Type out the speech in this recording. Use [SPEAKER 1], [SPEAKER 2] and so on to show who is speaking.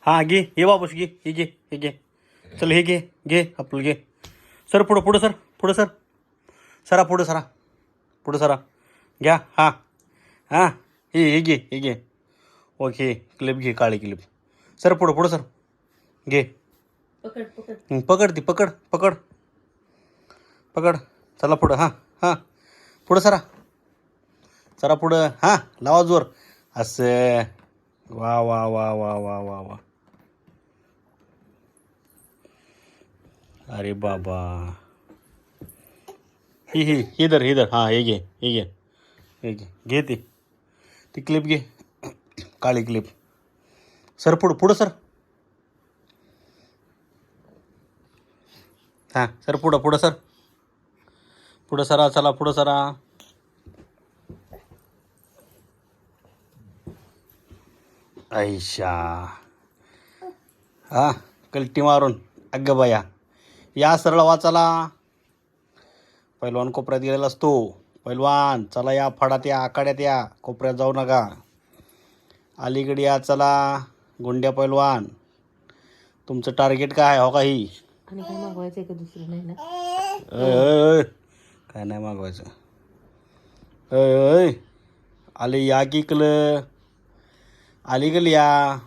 [SPEAKER 1] हां घे, हे बाबूस घे, हे घे, हे घे. चल हे घे, घे आपलं घे. सर पुढं, पुढं सर, पुढं सर. सरा पुढं सरा, पुढं सरा. घ्या हां हां. हे घे, हे घे. ओके, क्लिप घे, काळी क्लिप. सर पुढं, पुढं सर. घे.
[SPEAKER 2] पकड पकड.
[SPEAKER 1] पकड ती, पकड पकड पकड. चला पुढं, हां हां. पुढं सरा, सरा पुढं. हां लावा जोर. असं. वा वा वा वा वा वा वा. अरे बाबा. ही धर, ही धर. हां हे घे, हे घे, हे घे. घे ती क्लिप घे, काळी क्लिप. सर पुढं, पुढं सर. हां सर पुढं, पुढं सर. पुढं सरा, चला पुढं सरा. ऐशा. हां कल्टी मारून. अगं बया. या सरळ वाचाला. पैलवान कोपऱ्यात गेलेला असतो. पैलवान चला या, फडात या, आखाड्यात या, कोपऱ्यात जाऊ नका. अलीकडे या, चला. गुंड्या पैलवान, तुमचं टार्गेट काय आहे हो काही?
[SPEAKER 2] आणि काय मागवायचंय का दुसरं नाही ना?
[SPEAKER 1] अय, काय नाही मागवायचं. अय आले या की इकलं. अलीकडे या.